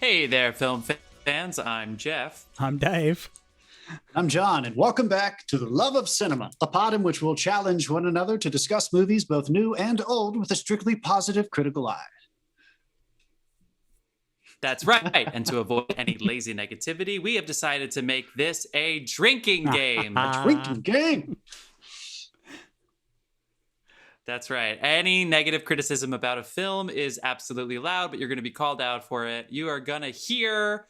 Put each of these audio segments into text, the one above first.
Hey there, film fans. I'm Jeff. I'm Dave. I'm John, and welcome back to The Love of Cinema, a pod in which we'll challenge one another to discuss movies both new and old with a strictly positive critical eye. That's right. And to avoid any lazy negativity, we have decided to make this a drinking game. A drinking game. That's right. Any negative criticism about a film is absolutely allowed, but you're going to be called out for it. You are going to hear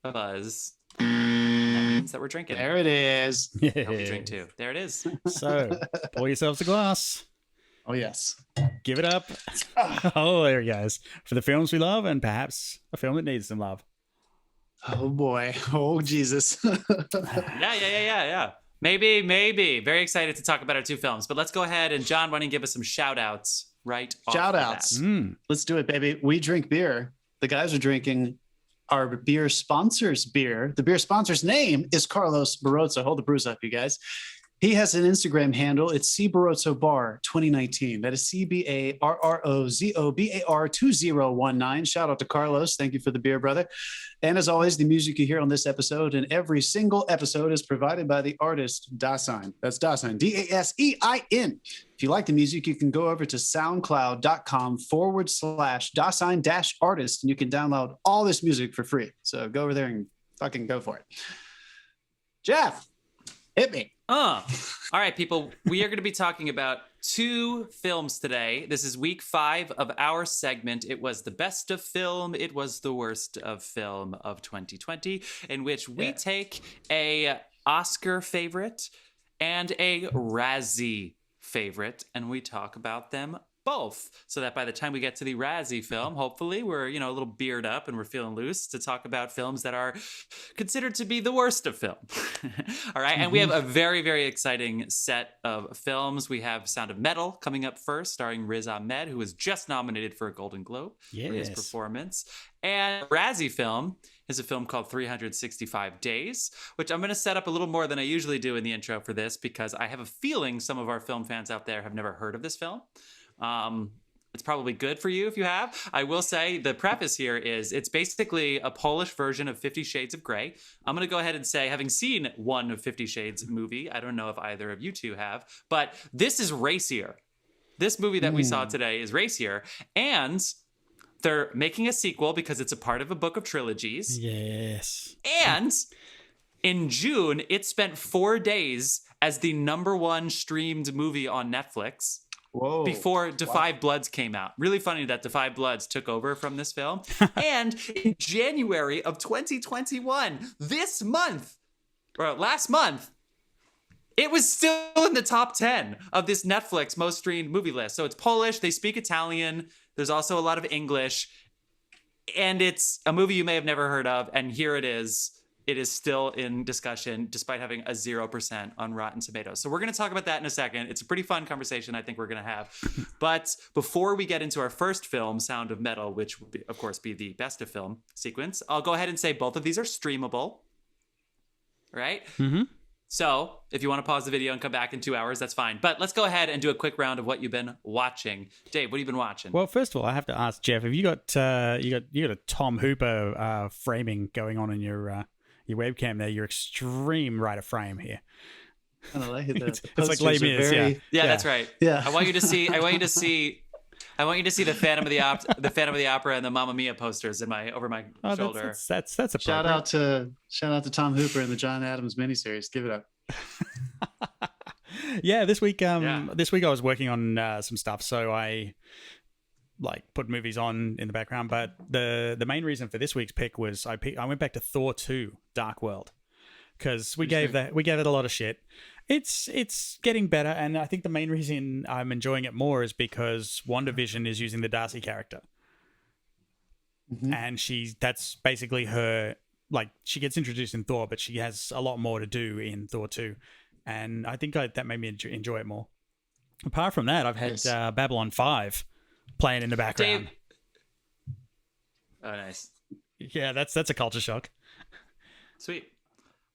a buzz. That means that we're drinking. There it is. I hope you drink too. There it is. So, pour yourselves a glass. Oh, yes. Give it up. Oh, there he goes. For the films we love and perhaps a film that needs some love. Oh, boy. Oh, Jesus. Yeah. Maybe. Very excited to talk about our two films. But let's go ahead and John, why don't you give us some shout outs right off Shout the outs. bat. Let's do it, baby. We drink beer. The guys are drinking our beer sponsor's beer. The beer sponsor's name is Carlos Barroso. Hold the brews up, you guys. He has an Instagram handle. It's C Barroso Bar 2019. That is CBARROZOBAR 2019. Shout out to Carlos. Thank you for the beer, brother. And as always, the music you hear on this episode and every single episode is provided by the artist Dasein. That's Dasein, Dasein. If you like the music, you can go over to soundcloud.com/Dasein-artist and you can download all this music for free. So go over there and fucking go for it. Jeff, hit me. All right, people. We are going to be talking about two films today. This is week 5 of our segment. It was the best of film. It was the worst of film of 2020, in which we take a Oscar favorite and a Razzie favorite, and we talk about them both, so that by the time we get to the Razzie film, hopefully we're, a little beard up and we're feeling loose to talk about films that are considered to be the worst of film. All right. And we have a very, very exciting set of films. We have Sound of Metal coming up first, starring Riz Ahmed, who was just nominated for a Golden Globe for his performance. And Razzie film is a film called 365 Days, which I'm going to set up a little more than I usually do in the intro for this, because I have a feeling some of our film fans out there have never heard of this film. It's probably good for you if you have. I will say the preface here is it's basically a Polish version of 50 Shades of Grey. I'm going to go ahead and say, having seen one of 50 Shades movie, I don't know if either of you two have, but this is racier. This movie that we saw today is racier, and they're making a sequel because it's a part of a book of trilogies. Yes. And in June, it spent 4 days as the #1 streamed movie on Netflix. Whoa. Before Defy Bloods came out. Really funny that Defy Bloods took over from this film. And in January of 2021, this month, or last month, it was still in the top 10 of this Netflix most streamed movie list. So it's Polish, they speak Italian, there's also a lot of English, and it's a movie you may have never heard of, and here it is. It is still in discussion despite having a 0% on Rotten Tomatoes. So we're going to talk about that in a second. It's a pretty fun conversation I think we're going to have. But before we get into our first film, Sound of Metal, which will, of course, be the best of film sequence, I'll go ahead and say both of these are streamable. Right? Mm-hmm. So if you want to pause the video and come back in 2 hours, that's fine. But let's go ahead and do a quick round of what you've been watching. Dave, what have you been watching? Well, first of all, I have to ask Jeff, have you got a Tom Hooper framing going on in your webcam there? Your extreme right of frame here. I don't like it. It's like Les Mis, yeah, that's right. Yeah. I want you to see the Phantom of the Opera and the Mamma Mia posters over my shoulder. That's a shout out to Tom Hooper and the John Adams miniseries. Give it up. This week I was working on some stuff, so I put movies on in the background, but the main reason for this week's pick was I went back to Thor 2 Dark World, because we gave it a lot of shit. It's getting better, and I think the main reason I'm enjoying it more is because WandaVision is using the Darcy character. And that's basically her, she gets introduced in Thor, but she has a lot more to do in Thor 2, and I think that made me enjoy it more. Apart from that, I've had Babylon 5 playing in the background. Oh, nice. Yeah, that's a culture shock. Sweet.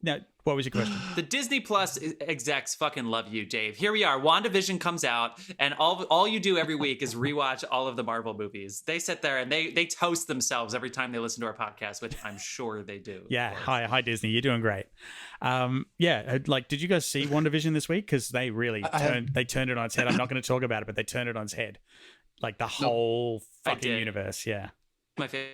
Now, What was your question? The Disney Plus execs fucking love you, Dave. Here we are. WandaVision comes out, and all you do every week is rewatch all of the Marvel movies. They sit there and they toast themselves every time they listen to our podcast, which I'm sure they do. Yeah. Hi, Disney. You're doing great. Like, did you guys see WandaVision this week? Because they really turned it on its head. I'm not going to talk about it, but they turned it on its head. Like the whole fucking universe. Yeah. My favorite.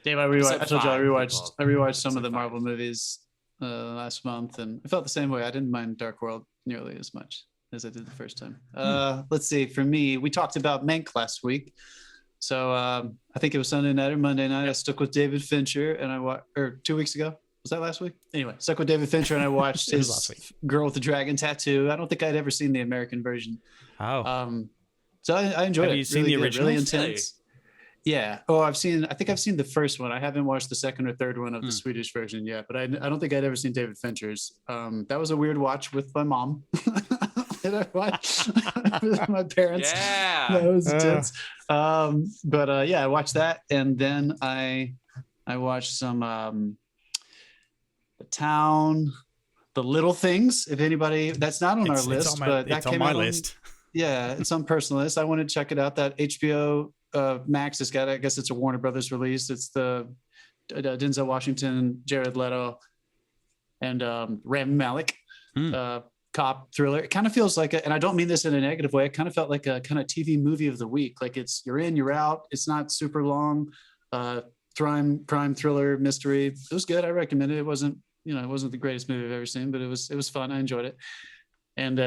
Dave, I rewatched some of the Marvel movies last month, and I felt the same way. I didn't mind Dark World nearly as much as I did the first time. Let's see. For me, we talked about Mank last week, so I think it was Sunday night or Monday night. I stuck with David Fincher, and or 2 weeks ago. Was that last week? Anyway, stuck with David Fincher, and I watched his Girl with the Dragon Tattoo. I don't think I'd ever seen the American version. Oh. So I enjoyed it. Have you seen the original? Really intense. Yeah. Oh, I think I've seen the first one. I haven't watched the second or third one of the Swedish version yet, but I don't think I'd ever seen David Fincher's. That was a weird watch with my mom. Did I watch with my parents? Yeah. That was intense. I watched that, and then I watched some The Town, The Little Things. If anybody, that's not on our list, but that came on my list. Yeah, it's on personal list. I want to check it out. That HBO Max has got it. I guess it's a Warner Brothers release. It's the Denzel Washington, Jared Leto, and Rami Malek cop thriller. It kind of feels like and I don't mean this in a negative way. It kind of felt like a kind of TV movie of the week. Like you're in, you're out. It's not super long. Crime thriller mystery. It was good. I recommend it. It wasn't the greatest movie I've ever seen, but it was fun. I enjoyed it. And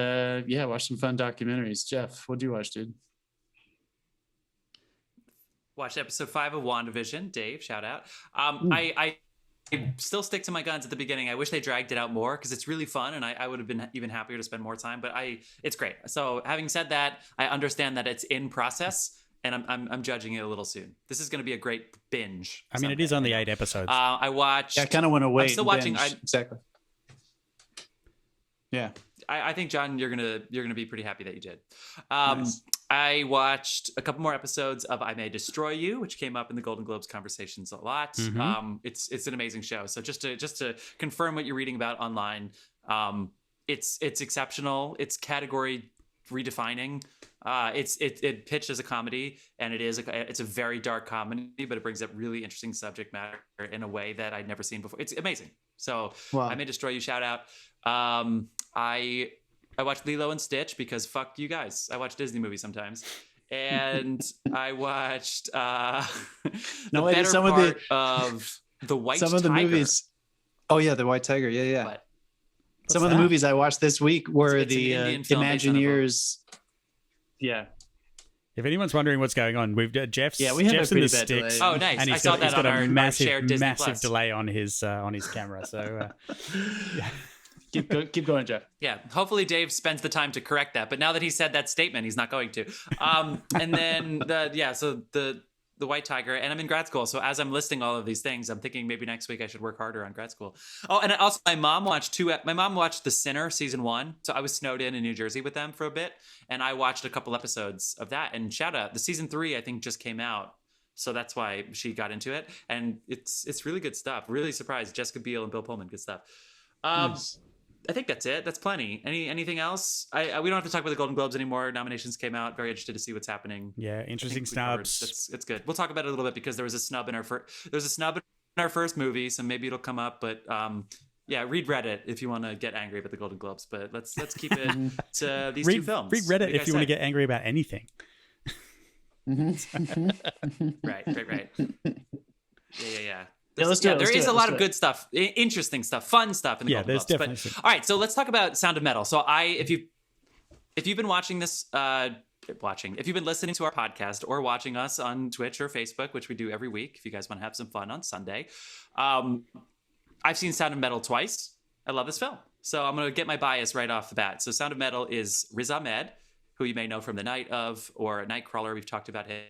watch some fun documentaries. Jeff, what'd you watch, dude? Watched episode 5 of WandaVision. Dave, shout out. I still stick to my guns at the beginning. I wish they dragged it out more because it's really fun, and I would have been even happier to spend more time. But it's great. So having said that, I understand that it's in process, and I'm judging it a little soon. This is going to be a great binge. I mean, it is only 8 episodes. I watched. Yeah, I kind of want to wait. I'm still watching. Exactly. Yeah. I think, John, you're gonna be pretty happy that you did. Nice. I watched a couple more episodes of I May Destroy You, which came up in the Golden Globes conversations a lot. Mm-hmm. It's an amazing show. So just to confirm what you're reading about online, it's exceptional. It's category redefining. It pitched as a comedy, and it's a very dark comedy, but it brings up really interesting subject matter in a way that I'd never seen before. It's amazing. So wow. I May Destroy You, shout out. I watched Lilo and Stitch because fuck you guys. I watch Disney movies sometimes. And I watched of The White Tiger. Some of the movies. Oh yeah, The White Tiger. Yeah. What? Some of the movies I watched this week were the Imagineers. Yeah. If anyone's wondering what's going on, we've got Jeff's we have a in pretty the bad sticks. delay. Oh, nice. And I saw that on our shared Disney massive Plus. delay on his camera. So yeah. Keep going, Jeff. Yeah, hopefully Dave spends the time to correct that. But now that he said that statement, he's not going to. And then the White Tiger, and I'm in grad school. So as I'm listing all of these things, I'm thinking maybe next week I should work harder on grad school. Oh, and also my mom watched The Sinner season 1. So I was snowed in New Jersey with them for a bit, and I watched a couple episodes of that. And shout out, the season 3 I think just came out. So that's why she got into it, and it's really good stuff. Really surprised. Jessica Biel and Bill Pullman, good stuff. Nice. I think that's it. That's plenty. Anything else? We don't have to talk about the Golden Globes anymore. Nominations came out. Very interested to see what's happening. Yeah, interesting snubs. It's good. We'll talk about it a little bit because there was a snub in our first movie, so maybe it'll come up. But read Reddit if you want to get angry about the Golden Globes. But let's keep it to these two films. Read Reddit if you want to get angry about anything. Right. Yeah. Yeah, let's do it. There is a lot of good stuff, interesting stuff, fun stuff in the Golden Globes. Definitely. All right, so let's talk about Sound of Metal. So if you've been watching this, if you've been listening to our podcast or watching us on Twitch or Facebook, which we do every week, if you guys want to have some fun on Sunday, I've seen Sound of Metal twice. I love this film, so I'm going to get my bias right off the bat. So Sound of Metal is Riz Ahmed, who you may know from The Night Of or Nightcrawler. We've talked about him.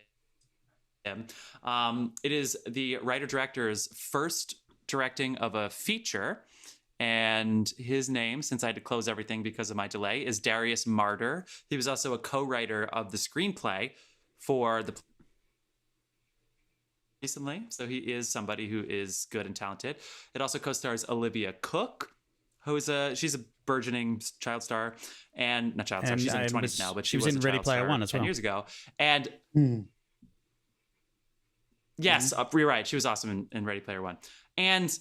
It is the writer-director's first directing of a feature, and his name, since I had to close everything because of my delay, is Darius Marder. He was also a co-writer of the screenplay for the recently, so he is somebody who is good and talented. It also co-stars Olivia Cooke, she's a burgeoning child star, and not child star. She's in her 20s now, but she was in a Ready child Player star One as 10 well. years ago. And yes, you're right. She was awesome in Ready Player One. And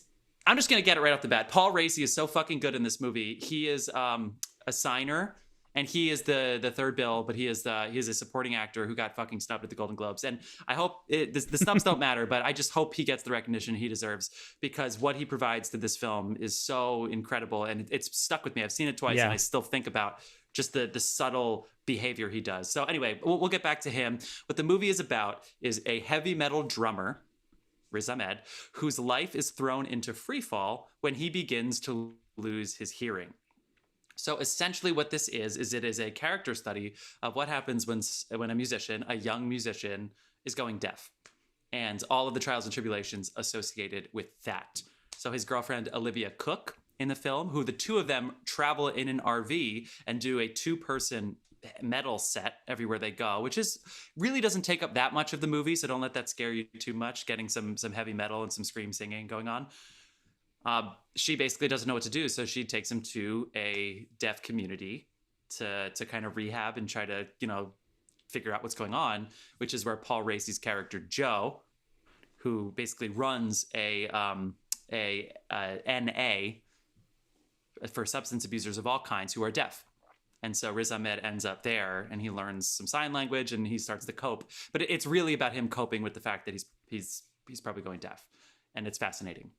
I'm just gonna get it right off the bat. Paul Raci is so fucking good in this movie. He is a signer. And he is the third bill, but he is a supporting actor who got fucking snubbed at the Golden Globes. And I hope the snubs don't matter, but I just hope he gets the recognition he deserves, because what he provides to this film is so incredible, and it's stuck with me. I've seen it twice, and I still think about just the subtle behavior he does. So anyway, we'll get back to him. What the movie is about is a heavy metal drummer, Riz Ahmed, whose life is thrown into freefall when he begins to lose his hearing. So essentially what this is it is a character study of what happens when a young musician, is going deaf, and all of the trials and tribulations associated with that. So his girlfriend, Olivia Cooke, in the film, who the two of them travel in an RV and do a 2-person metal set everywhere they go, which is really doesn't take up that much of the movie, so don't let that scare you too much, getting some heavy metal and some scream singing going on. She basically doesn't know what to do, so she takes him to a deaf community to kind of rehab and try to, figure out what's going on, which is where Paul Raci's character Joe, who basically runs a NA for substance abusers of all kinds who are deaf. And so Riz Ahmed ends up there, and he learns some sign language, and he starts to cope. But it's really about him coping with the fact that he's probably going deaf, and it's fascinating.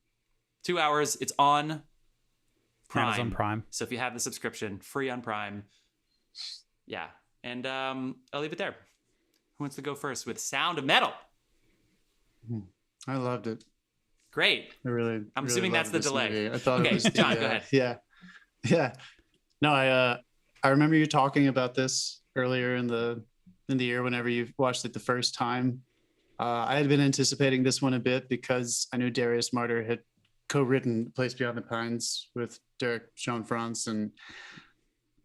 2 hours. It's on Prime. Amazon Prime. So if you have the subscription, free on Prime. Yeah. And I'll leave it there. Who wants to go first with Sound of Metal? I loved it. Great. I'm assuming that's the delay. Movie. I thought okay, it was John, go ahead. Yeah. No, I remember you talking about this earlier in the year whenever you watched it the first time. I had been anticipating this one a bit because I knew Darius Martyr had co-written Place Beyond the Pines with Derek Jean-France, and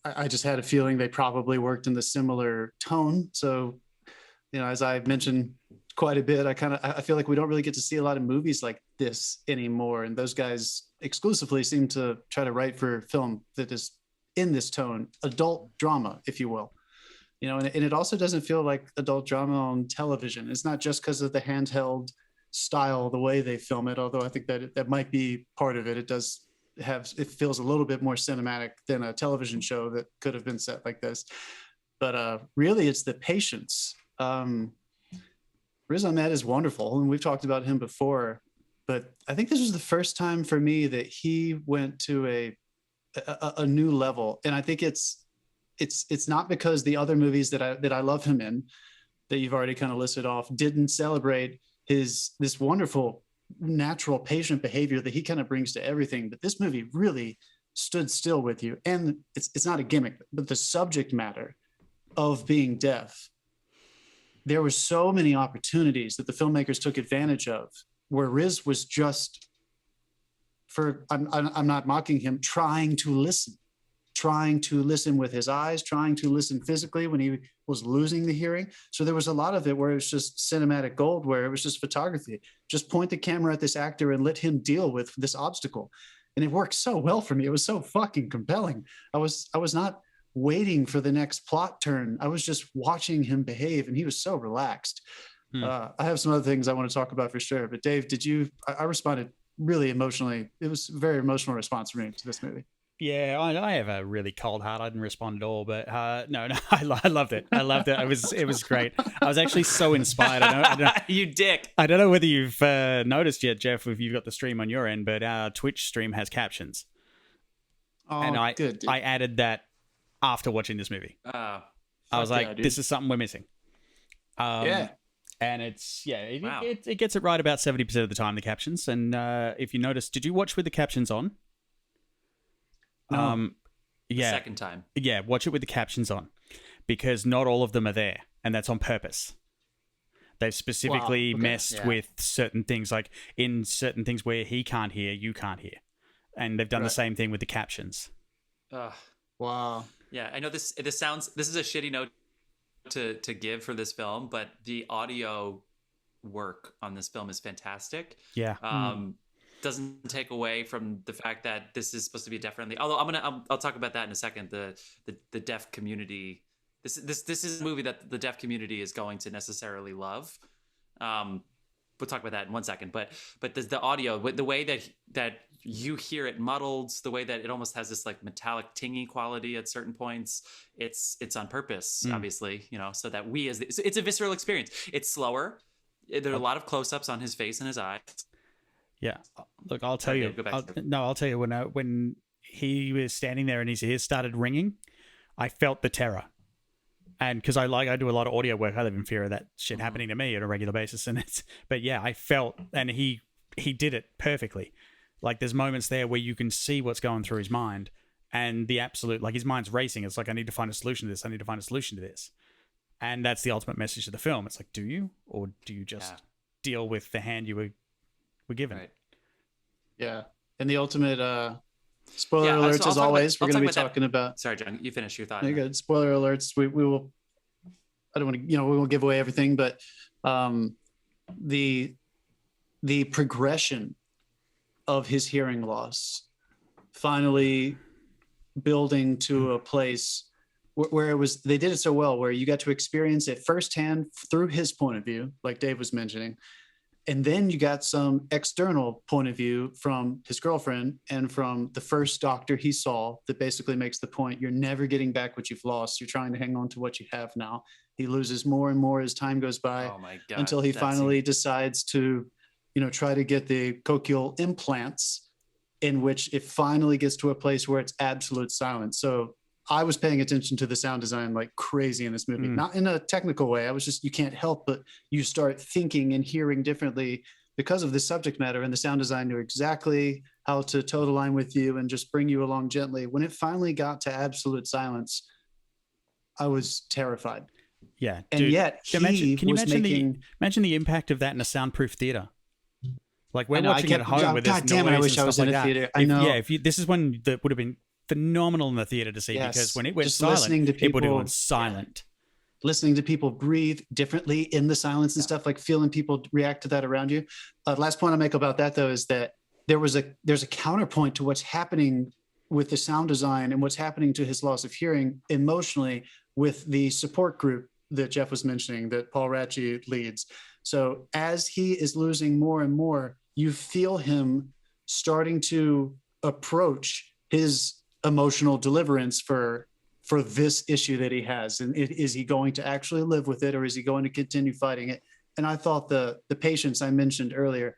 I just had a feeling they probably worked in the similar tone. So, as I mentioned quite a bit, I feel like we don't really get to see a lot of movies like this anymore, and those guys exclusively seem to try to write for film that is in this tone, adult drama, if you will. And it also doesn't feel like adult drama on television. It's not just because of the handheld style, the way they film it, although I think that might be part of it. It feels a little bit more cinematic than a television show that could have been set like this. But really, it's the patience. Riz Ahmed is wonderful, and we've talked about him before, but I think this was the first time for me that he went to a new level. And I think it's not because the other movies that I love him in, that you've already kind of listed off, didn't celebrate this wonderful natural patient behavior that he kind of brings to everything. But this movie really stood still with you. And it's not a gimmick, but the subject matter of being deaf. There were so many opportunities that the filmmakers took advantage of where Riz was just, I'm not mocking him, trying to listen with his eyes, trying to listen physically when he was losing the hearing. So there was a lot of it where it was just cinematic gold, where it was just photography. Just point the camera at this actor and let him deal with this obstacle. And it worked so well for me. It was so fucking compelling. I was not waiting for the next plot turn. I was just watching him behave, and he was so relaxed. I have some other things I want to talk about for sure. But Dave, I responded really emotionally. It was a very emotional response for me to this movie. Yeah, I have a really cold heart. I didn't respond at all, but no, I loved it. I loved it. It was great. I was actually so inspired. I don't You dick. I don't know whether you've noticed yet, Jeff, if you've got the stream on your end, but our Twitch stream has captions. Oh, and good. I added that after watching this movie. I was like, this is something we're missing. Yeah. And it's, Wow. it gets it right about 70% of the time, the captions. And if you notice, did you watch with the captions on? No. The second time. Yeah, watch it with the captions on, because not all of them are there, and that's on purpose. They've specifically messed with certain things, like in certain things where he can't hear, you can't hear. And they've done the same thing with the captions. Wow. Yeah, I know this is a shitty note to give for this film, but the audio work on this film is fantastic. Yeah. Doesn't take away from the fact that this is supposed to be deaf friendly. Although I'll talk about that in a second. The deaf community. This is a movie that the deaf community is going to necessarily love. We'll talk about that in 1 second. But the audio, the way that you hear it muddled, the way that it almost has this like metallic tingy quality at certain points, it's on purpose, obviously, so that it's a visceral experience. It's slower. There are a lot of close-ups on his face and his eyes. Yeah. Look, I'll tell you. I'll tell you when he was standing there and his ears started ringing, I felt the terror. And because I do a lot of audio work, I live in fear of that shit happening to me on a regular basis. But yeah, I felt, and he did it perfectly. Like there's moments there where you can see what's going through his mind, and the absolute, like his mind's racing. It's like, I need to find a solution to this. I need to find a solution to this. And that's the ultimate message of the film. It's like, do you, or do you just deal with the hand you were given? Right. Yeah. And the ultimate, spoiler alerts, as always. We're going to be talking about. Sorry, John, you finish your thought. You're good. Spoiler alerts. We will. I don't want to. We won't give away everything, but the progression of his hearing loss, finally building to a place where it was. They did it so well, where you got to experience it firsthand through his point of view, like Dave was mentioning. And then you got some external point of view from his girlfriend and from the first doctor he saw that basically makes the point, you're never getting back what you've lost. You're trying to hang on to what you have now. He loses more and more as time goes by until he finally decides to, try to get the cochlear implants, in which it finally gets to a place where it's absolute silence. So I was paying attention to the sound design like crazy in this movie, not in a technical way. I was just, you can't help but you start thinking and hearing differently because of the subject matter, and the sound design knew exactly how to toe the line with you and just bring you along gently. When it finally got to absolute silence, I was terrified. Yeah. And dude, yet imagine the impact of that in a soundproof theater. Like we're watching it at home with this God damn it, I wish I was in a theater. I know. This is one that would have been phenomenal in the theater to see, because when it went silent, it would have gone silent. Listening to people breathe differently in the silence and stuff, like feeling people react to that around you. Last point I make about that though is that there's a counterpoint to what's happening with the sound design and what's happening to his loss of hearing emotionally with the support group that Jeff was mentioning that Paul Raci leads. So as he is losing more and more, you feel him starting to approach his emotional deliverance for this issue that he has. And is he going to actually live with it, or is he going to continue fighting it? And I thought the patience I mentioned earlier,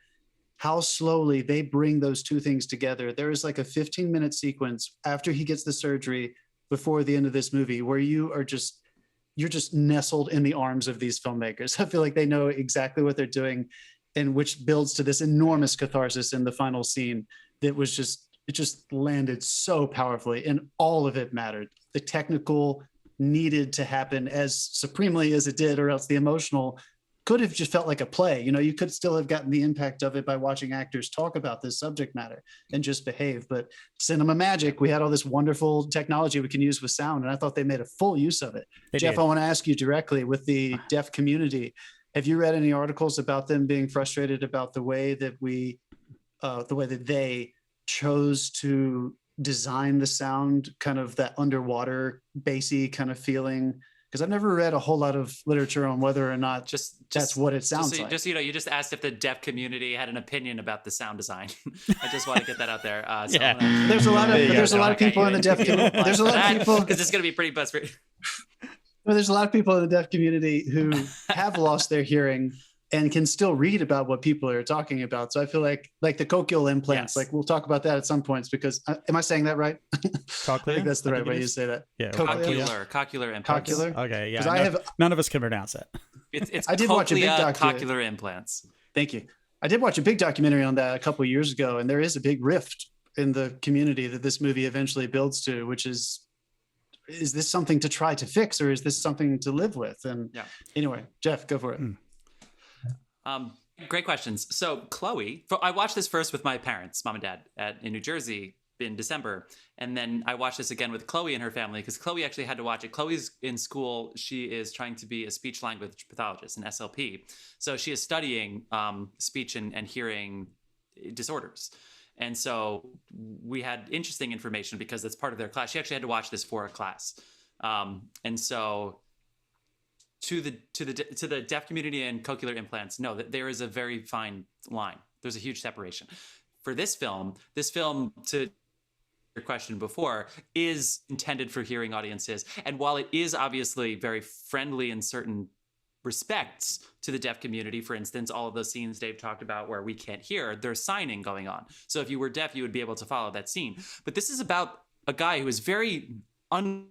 how slowly they bring those two things together. There is like a 15-minute sequence after he gets the surgery before the end of this movie where you're just nestled in the arms of these filmmakers. I feel like they know exactly what they're doing, and which builds to this enormous catharsis in the final scene that was it just landed so powerfully, and all of it mattered. The technical needed to happen as supremely as it did, or else the emotional could have just felt like a play. You could still have gotten the impact of it by watching actors talk about this subject matter and just behave. But cinema magic, we had all this wonderful technology we can use with sound, and I thought they made a full use of it. Jeff, I want to ask you directly, with the deaf community, have you read any articles about them being frustrated about the way that they chose to design the sound, kind of that underwater bassy kind of feeling? Because I've never read a whole lot of literature on whether or not that's what it sounds like. You just asked if the deaf community had an opinion about the sound design. I just want to get that out there. There's a lot of people in the deaf community. There's a lot of people, because it's going to be pretty buzz. Well, there's a lot of people in the deaf community who have lost their hearing and can still read about what people are talking about. So I feel like the cochlear implants, like we'll talk about that at some points, because am I saying that right? Cochlear? I think that's the right way you say that. Yeah. Cochlear implants. Cochlear? Okay, yeah. None of us can pronounce that. It's I did watch a big cochlear implants. Thank you. I did watch a big documentary on that a couple of years ago, and there is a big rift in the community that this movie eventually builds to, which is this something to try to fix, or is this something to live with? And anyway, Jeff, go for it. Great questions. So Chloe, I watched this first with my parents, mom and dad, in New Jersey, in December. And then I watched this again with Chloe and her family because Chloe actually had to watch it. Chloe's in school. She is trying to be a speech language pathologist, an SLP. So she is studying speech and hearing disorders. And so we had interesting information because it's part of their class. She actually had to watch this for a class. And so to the deaf community and cochlear implants, no, that there is a very fine line. There's a huge separation. For this film, to your question before, is intended for hearing audiences. And while it is obviously very friendly in certain respects to the deaf community, for instance, all of those scenes Dave talked about where we can't hear, there's signing going on. So if you were deaf, you would be able to follow that scene. But this is about a guy who is very and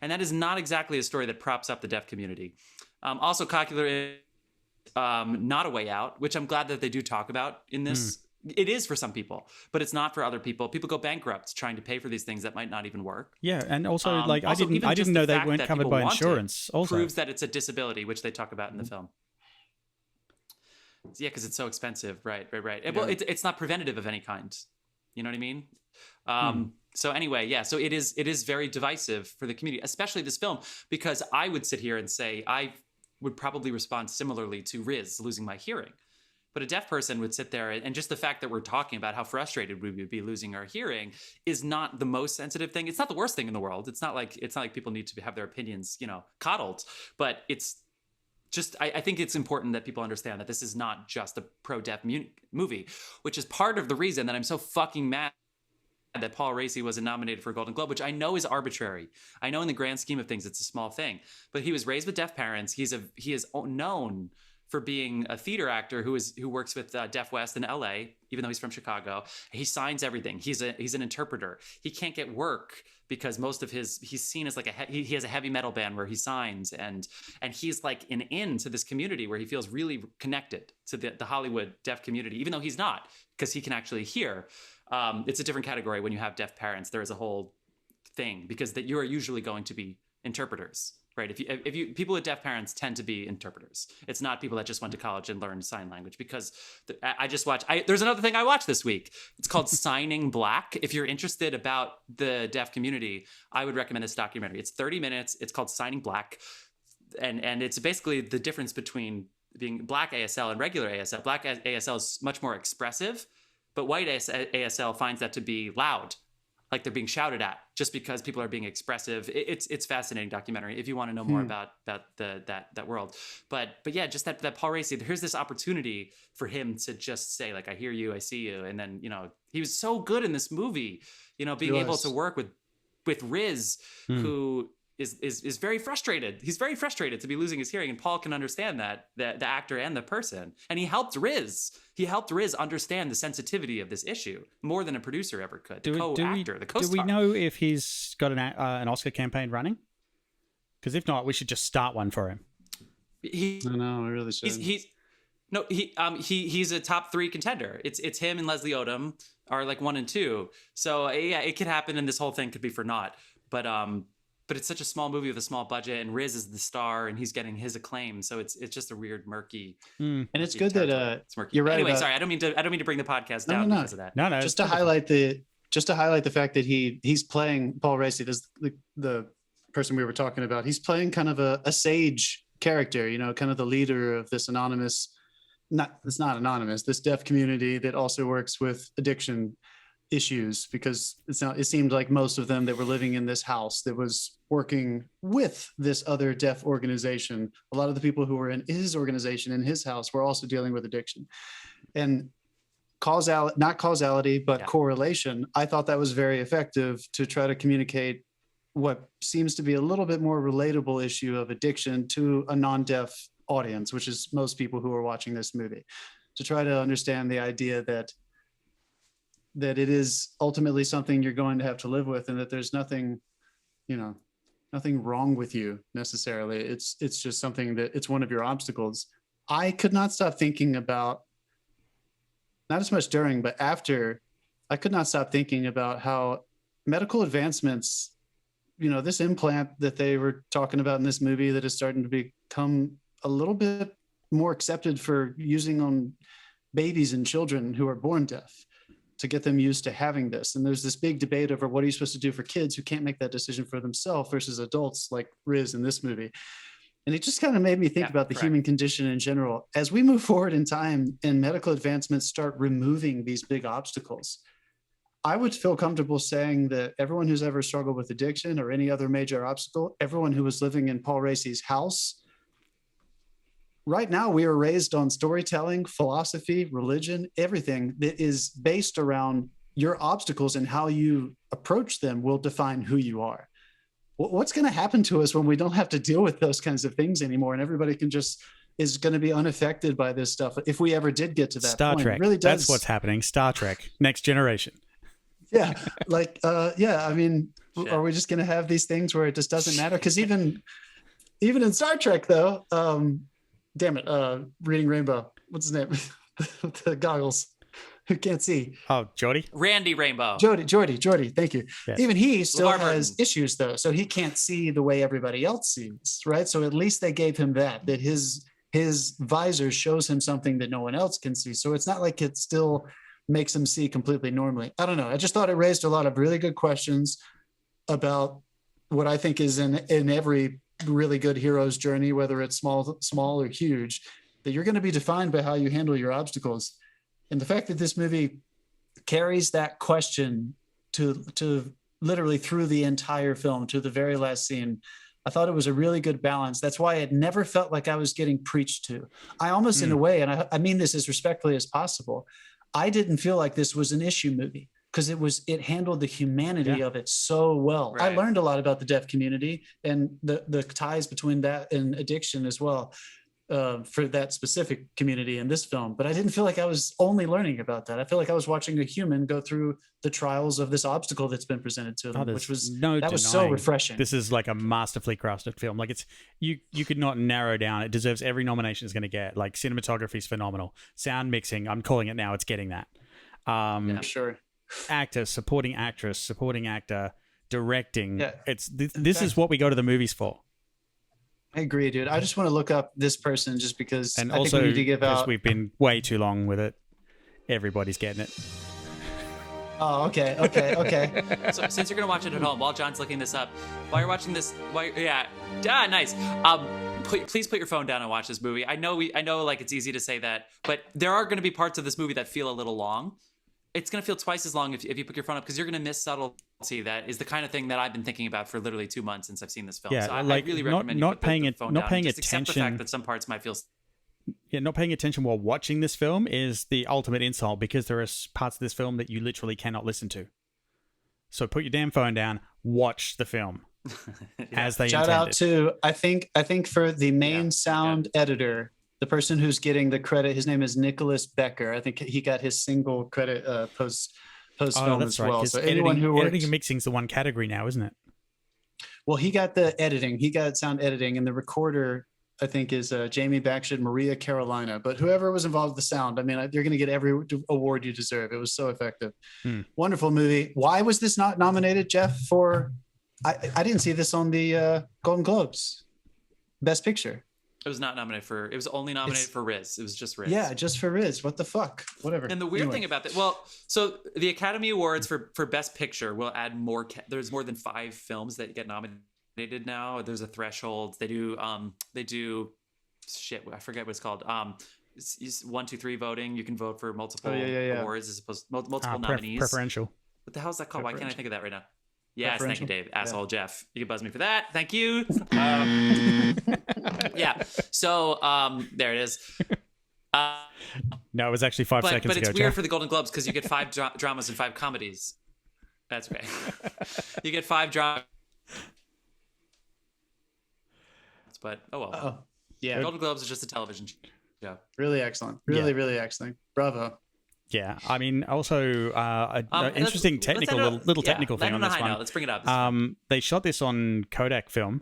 that is not exactly a story that props up the deaf community. Also, cochlear not a way out, which I'm glad that they do talk about in this. It is for some people, but it's not for other people. People go bankrupt trying to pay for these things that might not even work. Yeah, and also I didn't know they weren't covered by insurance. Also proves that it's a disability, which they talk about in the film. Yeah, because it's so expensive. Right. Yeah. Well, it's not preventative of any kind. You know what I mean? So anyway, yeah. So it is very divisive for the community, especially this film, because I would sit here and say I would probably respond similarly to Riz losing my hearing. But a deaf person would sit there, and just the fact that we're talking about how frustrated we would be losing our hearing is not the most sensitive thing. It's not the worst thing in the world. It's not like people need to have their opinions, coddled. But it's just, I think it's important that people understand that this is not just a pro-deaf movie, which is part of the reason that I'm so fucking mad that Paul Raci wasn't nominated for a Golden Globe, which I know is arbitrary. I know in the grand scheme of things, it's a small thing. But he was raised with deaf parents. He is known for being a theater actor who works with Deaf West in LA, even though he's from Chicago. He signs everything. He's an interpreter. He can't get work because most of he's seen as like he has a heavy metal band where he signs, and he's like an in to this community where he feels really connected to the Hollywood deaf community, even though he's not, because he can actually hear. It's a different category when you have deaf parents. There is a whole thing because that you are usually going to be interpreters. Right. If you people with deaf parents tend to be interpreters. It's not people that just went to college and learned sign language, because I just watched. There's another thing I watched this week. It's called Signing Black. If you're interested about the deaf community, I would recommend this documentary. It's 30 minutes. It's called Signing Black. And it's basically the difference between being black ASL and regular ASL. Black ASL is much more expressive, but white ASL finds that to be loud. Like they're being shouted at just because people are being expressive. It's fascinating documentary if you want to know more about that world. But yeah, just that Paul Raci, here's this opportunity for him to just say like, I hear you, I see you. And then, he was so good in this movie, being able to work with Riz, who is very frustrated. He's very frustrated to be losing his hearing, and Paul can understand that, the actor and the person. And he helped Riz. He helped Riz understand the sensitivity of this issue more than a producer ever could. The co-star. Do we know if he's got an Oscar campaign running? Because if not, we should just start one for him. I know, I really should. He's a top 3 contender. It's him and Leslie Odom are like 1 and 2. So yeah, it could happen, and this whole thing could be for naught. But it's such a small movie with a small budget, and Riz is the star, and he's getting his acclaim. So it's just a weird, murky. And it's good that it's murky. You're right. Anyway, sorry, I don't mean to bring the podcast down because of that. No. Just to highlight the fact that he's playing Paul Raci, the person we were talking about. He's playing kind of a sage character, kind of the leader of this anonymous. It's not anonymous. This deaf community that also works with addiction issues, because it seemed like most of them that were living in this house that was working with this other deaf organization, a lot of the people who were in his organization in his house were also dealing with addiction. And not causality, but correlation, I thought that was very effective to try to communicate what seems to be a little bit more relatable issue of addiction to a non-deaf audience, which is most people who are watching this movie, to try to understand the idea that it is ultimately something you're going to have to live with, and that there's nothing wrong with you necessarily. It's just something that it's one of your obstacles. I could not stop thinking about, not as much during, but after, I could not stop thinking about how medical advancements, this implant that they were talking about in this movie that is starting to become a little bit more accepted for using on babies and children who are born deaf. to get them used to having this. And there's this big debate over what are you supposed to do for kids who can't make that decision for themselves versus adults like Riz in this movie. And it just kind of made me think about the human condition in general. As we move forward in time and medical advancements start removing these big obstacles, I would feel comfortable saying that everyone who's ever struggled with addiction or any other major obstacle, everyone who was living in Paul Raci's house, right now we are raised on storytelling, philosophy, religion, everything that is based around your obstacles and how you approach them will define who you are. What's going to happen to us when we don't have to deal with those kinds of things anymore and everybody can just is going to be unaffected by this stuff if we ever did get to that Star point? Trek. It really does. That's what's happening. Star Trek. Next generation. Yeah. I mean, are we just going to have these things where it just doesn't matter? Because even in Star Trek, though, Reading Rainbow. What's his name? The goggles. Who can't see? Oh, Geordie? Randy Rainbow. Geordie. Thank you. Yes. Even he still LeVar has Burton. issues, though. So he can't see the way everybody else sees, right? So at least they gave him that his visor shows him something that no one else can see. So it's not like it still makes him see completely normally. I don't know. I just thought it raised a lot of really good questions about what I think is in every really good hero's journey, whether it's small or huge, that you're going to be defined by how you handle your obstacles. And the fact that this movie carries that question to literally through the entire film, to the very last scene, I thought it was a really good balance. That's why it never felt like I was getting preached to. I almost, in a way, and I mean this as respectfully as possible, I didn't feel like this was an issue movie because it handled the humanity of it so well. Right. I learned a lot about the deaf community and the ties between that and addiction as well. For that specific community in this film, but I didn't feel like I was only learning about that. I feel like I was watching a human go through the trials of this obstacle that's been presented to them, which was was so refreshing. This is like a masterfully crafted film. Like it's you could not narrow down. It deserves every nomination it's going to get. Like cinematography is phenomenal, sound mixing. I'm calling it now. It's getting that. Sure. Actor, supporting actress, supporting actor, directing. Yeah. This is what we go to the movies for. I agree, dude. I just want to look up this person just because And I also, think we need to give because out. we've been way too long with it. Everybody's getting it. Oh, okay. So since you're gonna watch it at home, while John's looking this up, while you're watching this, nice. Please put your phone down and watch this movie. I know, like it's easy to say that, but there are gonna be parts of this movie that feel a little long. It's gonna feel twice as long if you put your phone up because you're gonna miss subtlety. That is the kind of thing that I've been thinking about for literally 2 months since I've seen this film. Yeah, so I like, really not- recommend not you put paying the it- phone not down. paying Just accept the attention- fact that some parts might feel. Yeah, not paying attention while watching this film is the ultimate insult because there are parts of this film that you literally cannot listen to. So put your damn phone down, watch the film as they Shout intended. out to I think for the main sound editor, the person who's getting the credit. His name is Nicholas Becker. I think he got his single credit post film that's as right. well. 'Cause So anyone who worked, editing and mixing is the one category now, isn't it? well, he got the editing. He got sound editing, and the recorder I think is Jamie Backshit, Maria Carolina. But whoever was involved with the sound, I mean, you're going to get every award you deserve. It was so effective. Wonderful movie. Why was this not nominated, Jeff? For I didn't see this on the Golden Globes, Best Picture. It was not nominated for. It was only nominated for Riz. It was just Riz. Yeah, just for Riz. What the fuck? Whatever. And the weird Anyway. thing about that, so the Academy Awards for Best Picture will add more. There's more than 5 films that get nominated now. There's a threshold. They do shit. I forget what it's called. 1, 2, 3 voting. You can vote for multiple awards as opposed to multiple nominees. Preferential. What the hell is that called? Why can't I think of that right now? Yes, thank you, Preferential? Dave. Asshole Jeff. You can buzz me for that. Thank you. Yeah. So there it is. No, it was actually 5 But seconds it's ago, weird Jeff. for the Golden Globes because you get 5 dramas and 5 comedies. That's right. You get 5 dramas. But oh well. Oh, yeah. Golden Globes is just a television show. Really excellent. Really excellent. Bravo. Yeah, I mean, also an interesting let's technical end little technical end thing on a this high one. note. Let's bring it up. They shot this on Kodak film,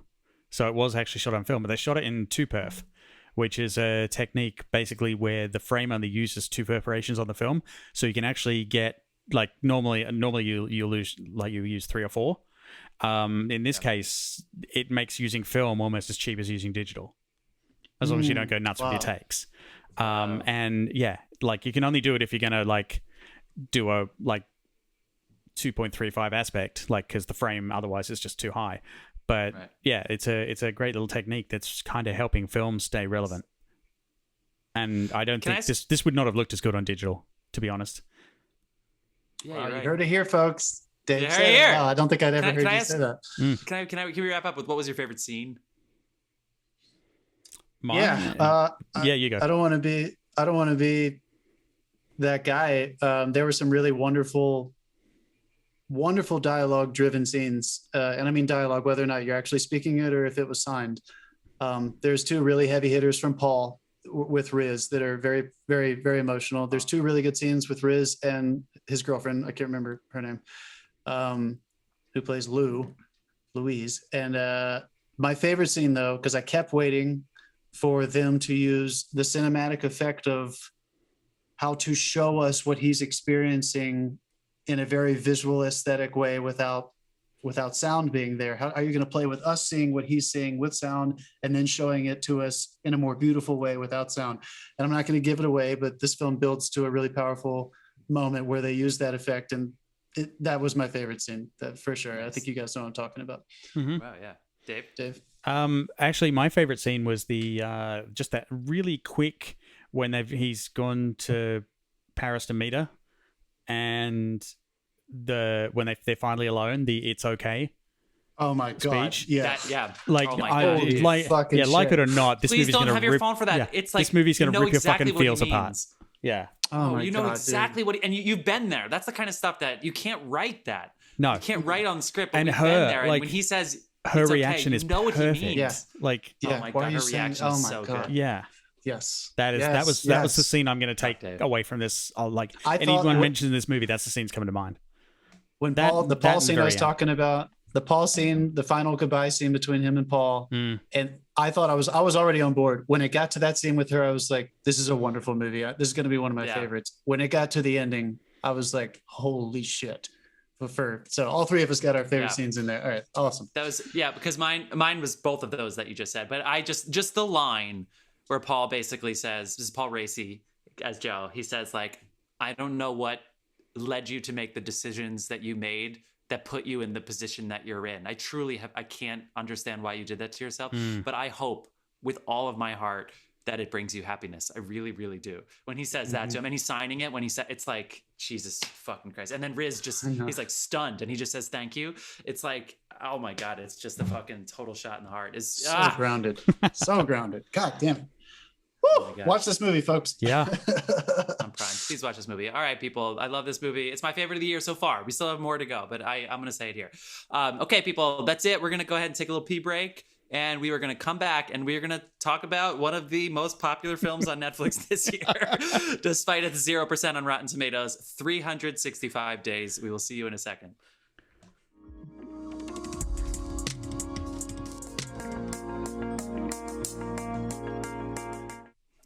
so it was actually shot on film, but they shot it in 2perf, which is a technique basically where the frame only uses 2 perforations on the film, so you can actually get like normally you use 3 or 4. In this case, it makes using film almost as cheap as using digital, as long as you don't go nuts with your takes. And yeah, like you can only do it if you're gonna like do a like 2.35 aspect, like because the frame otherwise is just too high. But yeah, it's a great little technique that's kind of helping films stay relevant. And I don't think this would not have looked as good on digital, to be honest. Yeah, you heard it here, folks. Dave said here. Wow, I don't think I'd ever heard you say that. Can we wrap up with what was your favorite scene? Mine? Yeah, you go. I don't want to be that guy. There were some really wonderful dialogue driven scenes, and I mean dialogue whether or not you're actually speaking it or if it was signed. There's two really heavy hitters from Paul with Riz that are very, very, very emotional. There's two really good scenes with Riz and his girlfriend, I can't remember her name, who plays Louise. And my favorite scene though, because I kept waiting for them to use the cinematic effect of how to show us what he's experiencing in a very visual aesthetic way without sound being there. How are you going to play with us seeing what he's seeing with sound and then showing it to us in a more beautiful way without sound? And I'm not going to give it away, but this film builds to a really powerful moment where they use that effect. And that was my favorite scene, that for sure. I think you guys know what I'm talking about. Mm-hmm. Wow, yeah. Dave? Actually, my favorite scene was the just that really quick when he's gone to Paris to meet her, and when they're finally alone, the "it's okay." Oh my god! Speech. Yeah. Like oh my God, God, like it or not, this Please movie's don't gonna have your rip, phone for that. Yeah, it's like this movie's gonna rip exactly your fucking feels apart. Yeah. Oh my you know God, exactly what, and you've been there. That's the kind of stuff that you can't write. That No, you can't write on the script. But and we've her, been there, and like, when he says her it's reaction okay, is you know what perfect. he means. Yeah. Like, oh my God, her reaction is so good. Yeah. Yes. That was the scene I'm going to take away from this. Anyone mentioned this movie, that's the scene's coming to mind. When the Paul scene I was talking about, the Paul scene, the final goodbye scene between him and Paul, and I thought I was already on board. When it got to that scene with her, I was like, this is a wonderful movie. This is going to be one of my favorites. When it got to the ending, I was like, holy shit. So all three of us got our favorite scenes in there. All right, awesome. That was because mine was both of those that you just said, but I just the line where Paul basically says, this is Paul Raci as Joe. He says like, I don't know what led you to make the decisions that you made that put you in the position that you're in. I can't understand why you did that to yourself, but I hope with all of my heart that it brings you happiness. I really, really do. When he says that to him and he's signing it, when he said, it's like, Jesus fucking Christ. And then Riz he's like stunned and he just says, thank you. It's like, oh my God, it's just a fucking total shot in the heart. It's so grounded. So grounded. God damn it. Oh watch this movie, folks. Yeah. I'm crying. Please watch this movie. All right, people. I love this movie. It's my favorite of the year so far. We still have more to go, but I'm going to say it here. Okay, people, that's it. We're going to go ahead and take a little pee break, and we are going to come back, and we are going to talk about one of the most popular films on Netflix this year, despite its 0% on Rotten Tomatoes, 365 Days. We will see you in a second.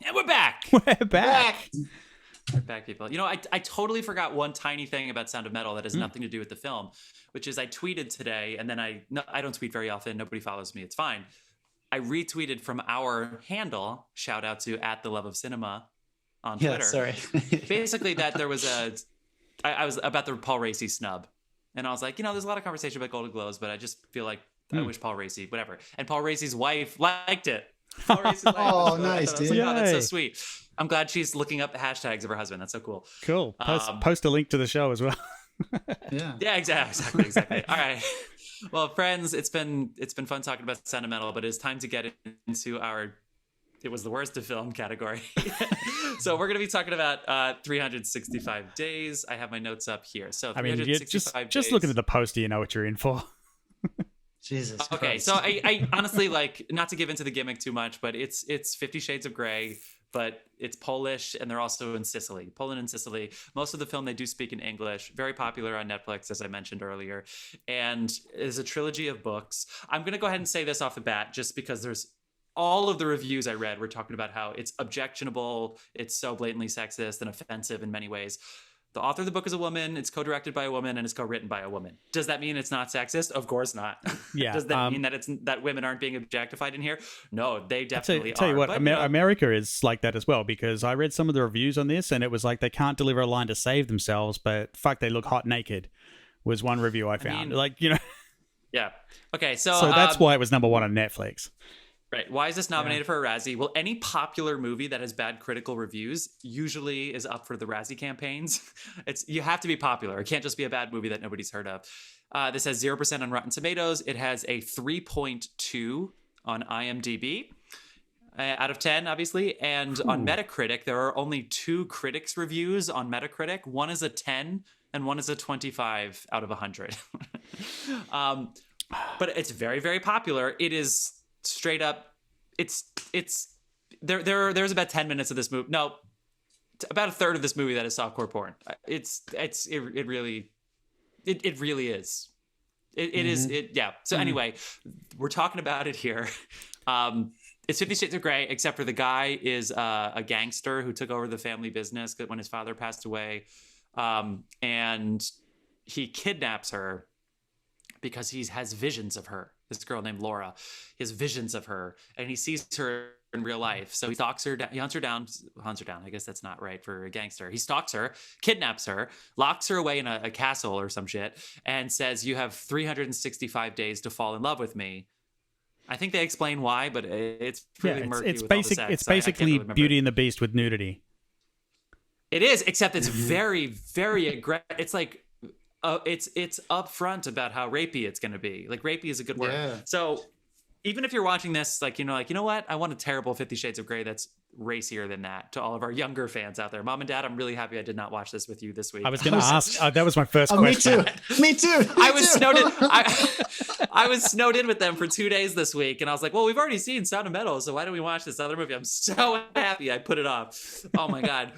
And we're back. We're back. We're back, people. You know, I totally forgot one tiny thing about Sound of Metal that has nothing to do with the film, which is I tweeted today, and then I don't tweet very often. Nobody follows me. It's fine. I retweeted from our handle, shout out to @TheLoveOfCinema on Twitter. Yeah, sorry. Basically, that there was I was about the Paul Raci snub, and I was like, there's a lot of conversation about Golden Globes, but I just feel like I wish Paul Raci, whatever. And Paul Raci's wife liked it. Oh, nice, dude. Like, oh, that's so sweet. I'm glad she's looking up the hashtags of her husband. That's so cool. Cool. Post a link to the show as well. Yeah, exactly. All right. Well, friends, it's been fun talking about Sound of Metal, but it's time to get into our it was the worst of film category. So we're going to be talking about 365 days. I have my notes up here. So I mean, just looking at the poster, you know what you're in for. Jesus. Okay, Christ. so I honestly, like, not to give into the gimmick too much, but it's 50 Shades of Grey, but it's Polish, and they're also in Sicily, Poland and Sicily. Most of the film they do speak in English. Very popular on Netflix, as I mentioned earlier, and is a trilogy of books. I'm gonna go ahead and say this off the bat, just because there's all of the reviews I read were talking about how it's objectionable, it's so blatantly sexist and offensive in many ways. The author of the book is a woman. It's co-directed by a woman and it's co-written by a woman. Does that mean it's not sexist? Of course not. Yeah. Does that mean that that women aren't being objectified in here? No, they definitely tell are. you what, But, America is like that as well, because I read some of the reviews on this and it was like they can't deliver a line to save themselves, but fuck, they look hot naked was one review I found. Yeah. Okay, so that's why it was number one on Netflix. Right. Why is this nominated for a Razzie? Well, any popular movie that has bad critical reviews usually is up for the Razzie campaigns. You have to be popular. It can't just be a bad movie that nobody's heard of. This has 0% on Rotten Tomatoes. It has a 3.2 on IMDb out of 10, obviously. And on Metacritic, there are only 2 critics' reviews on Metacritic. One is a 10 and one is a 25 out of 100. But it's very, very popular. It is straight up, there's about 10 minutes of this movie. No, about a third of this movie that is softcore porn. It really is. Yeah. So anyway, we're talking about it here. It's 50 Shades of Grey, except for the guy is a gangster who took over the family business when his father passed away. And he kidnaps her because he has visions of her. This girl named Laura, he has visions of her, and he sees her in real life. So he stalks her, he hunts her down. I guess that's not right for a gangster. He stalks her, kidnaps her, locks her away in a castle or some shit, and says, "You have 365 days to fall in love with me." I think they explain why, but it's really murky. It's basically really Beauty and the Beast with nudity. It is, except it's very, very aggressive. It's like. It's upfront about how rapey it's going to be. Like, rapey is a good word. Yeah. So even if you're watching this, you know what? I want a terrible 50 Shades of Grey that's racier than that, to all of our younger fans out there. Mom and Dad, I'm really happy I did not watch this with you this week. I was going to ask. That was my first question. Me too. I was snowed in. I was snowed in with them for 2 days this week, and I was like, well, we've already seen Sound of Metal, so why don't we watch this other movie? I'm so happy I put it off. Oh my God.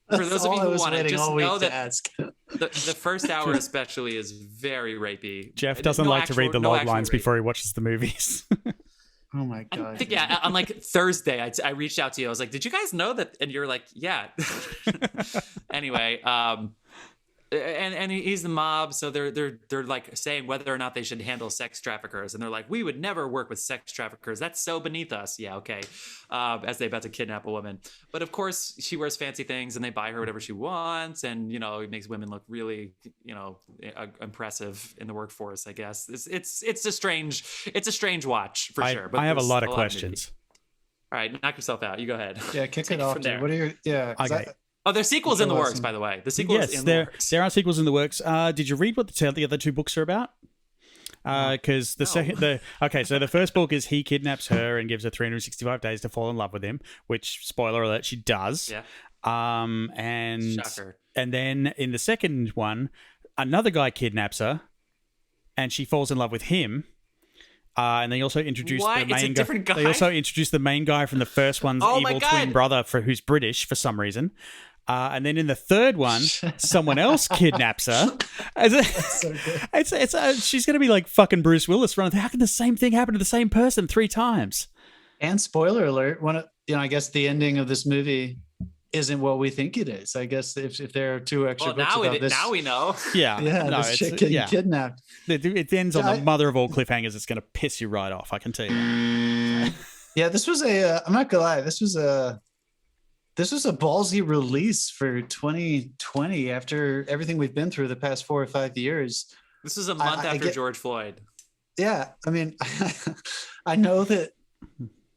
For those of you who want to just know that the first hour especially is very rapey. Jeff doesn't like to read the log lines before he watches the movies. Oh my God. On like Thursday, I reached out to you. I was like, did you guys know that? And you're like, yeah. Anyway, and he's the mob, so they're like saying whether or not they should handle sex traffickers, and they're like, we would never work with sex traffickers. That's so beneath us. Yeah, okay. As they about to kidnap a woman, but of course she wears fancy things, and they buy her whatever she wants, and it makes women look really impressive in the workforce. I guess it's a strange watch for sure. But I have a lot of questions. All right, knock yourself out. You go ahead. Yeah, kick it off. What are your Okay. Oh, there's sequels in the works, by the way. The sequel is in the works. There are sequels in the works. Did you read what the other 2 books are about? Because so the first book is he kidnaps her and gives her 365 days to fall in love with him, which, spoiler alert, she does. Yeah. And Shocker. And then in the second one, another guy kidnaps her, and she falls in love with him. And they also introduced the main guy. They also introduced the main guy from the first one's evil twin brother, who's British for some reason. And then in the third one, someone else kidnaps her. She's going to be like fucking Bruce Willis running. How can the same thing happen to the same person 3 times? And spoiler alert, I guess the ending of this movie isn't what we think it is. I guess if there are 2 extra books about this. Now we know. Yeah. This chick getting kidnapped. It ends on the mother of all cliffhangers. It's going to piss you right off, I can tell you. Yeah, this was I'm not going to lie, this was a ballsy release for 2020 after everything we've been through the past 4 or 5 years. This is a month after George Floyd. Yeah, I mean, I know that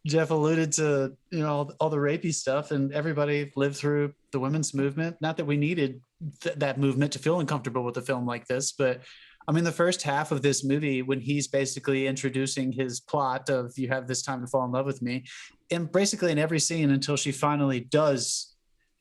Jeff alluded to, all the rapey stuff, and everybody lived through the women's movement. Not that we needed that movement to feel uncomfortable with a film like this, but I mean, the first half of this movie, when he's basically introducing his plot of you have this time to fall in love with me, and basically in every scene until she finally does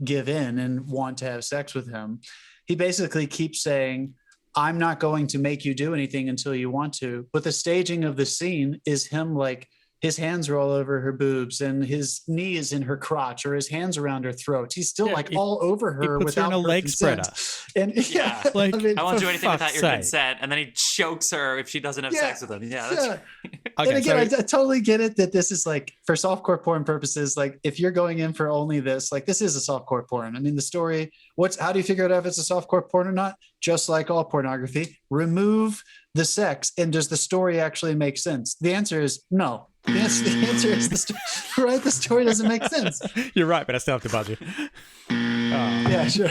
give in and want to have sex with him, he basically keeps saying, I'm not going to make you do anything until you want to. But the staging of the scene is him like his hands are all over her boobs and his knee is in her crotch or his hands around her throat. He's still all over her puts her without in a her leg consent. spreader. And Yeah. Like, I won't do anything without your sake. consent. And then he chokes her if she doesn't have sex with him. Yeah. That's Okay, Okay, and again, so I totally get it that this is like for softcore porn purposes. Like if you're going in for only this, like this is a softcore porn. I mean, the story, how do you figure out if it's a softcore porn or not? Just like all pornography, remove the sex. And does the story actually make sense? The answer is no. The answer is right. The story doesn't make sense. you're right, but I still have to buzz you. Yeah, sure.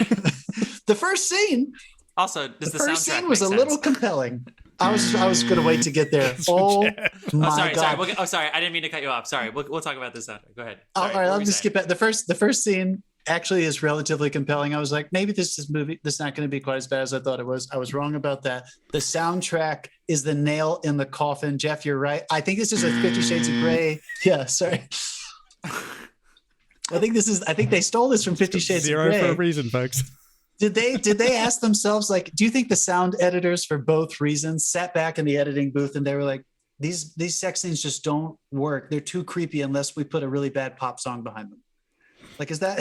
The first scene Also, does the first soundtrack scene was make a sense? little compelling. I was going to wait to get there. Oh my sorry, God. sorry. I didn't mean to cut you off. Sorry. We'll talk about this soundtrack. Go ahead. All Sorry, right, what I'll were you just saying? skip that. The first scene actually is relatively compelling. I was like, maybe this is not going to be quite as bad as I thought it was. I was wrong about that. The soundtrack is the nail in the coffin. Jeff, you're right. I think this is a 50 Shades of Grey. Yeah, sorry. I think they stole this from 50 Shades Zero of Grey. for a reason, folks. Did they ask themselves, like, do you think the sound editors for both reasons sat back in the editing booth and they were like, these sex scenes just don't work. They're too creepy unless we put a really bad pop song behind them. Like, is that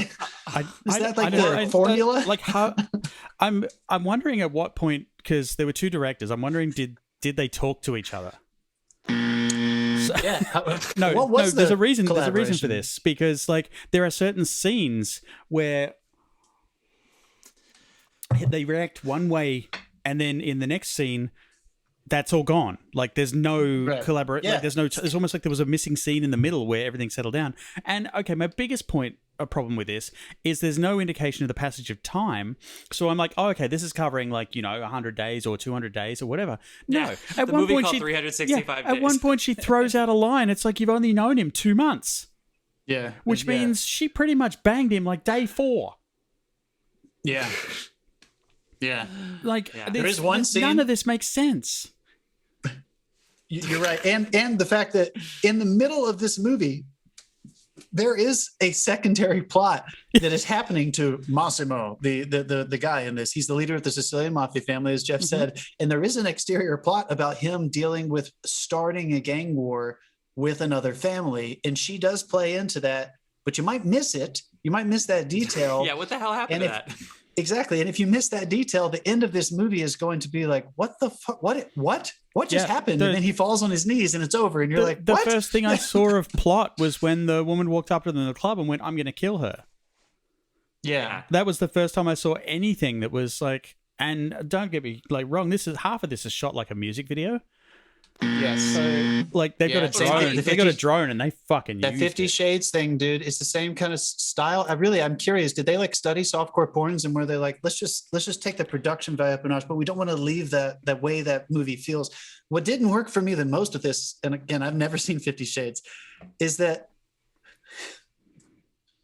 the formula? Like how I'm wondering at what point, because there were two directors. I'm wondering did they talk to each other? Yeah. No, What was there's the a reason. There's a reason for collaboration? this, because like there are certain scenes where they react one way, and then in the next scene, that's all gone. Like there's no collaboration. Yeah. Like there's no. It's almost like there was a missing scene in the middle where everything settled down. And okay, my biggest problem with this is there's no indication of the passage of time. So I'm like, oh, okay, this is covering like 100 days or 200 days or whatever. No, Yeah, at the one movie point called she 365 At days. one point she throws out a line. It's like you've only known him 2 months, Yeah. which means she pretty much banged him like day 4. Yeah. Yeah. Like There is one scene. None of this makes sense. You're right. And the fact that in the middle of this movie, there is a secondary plot that is happening to Massimo, the guy in this. He's the leader of the Sicilian mafia family, as Jeff said. And there is an exterior plot about him dealing with starting a gang war with another family. And she does play into that, but you might miss it. You might miss that detail. Yeah, what the hell happened to that? Exactly. And if you miss that detail, the end of this movie is going to be like, what the fuck? What just happened? And then he falls on his knees and it's over. And you're like, what? The first thing I saw of plot was when the woman walked up to them in the club and went, I'm going to kill her. Yeah. That was the first time I saw anything that was like, and don't get me like wrong, half of this is shot like a music video. Yes. So like they've got a drone. They got a drone and they fucking that used 50 it. Shades thing, dude. It's the same kind of style. I'm curious. Did they like study softcore porns and were they like, let's just take the production value up a notch, but we don't want to leave that way that movie feels. What didn't work for me the most of this, and again, I've never seen 50 Shades, is that.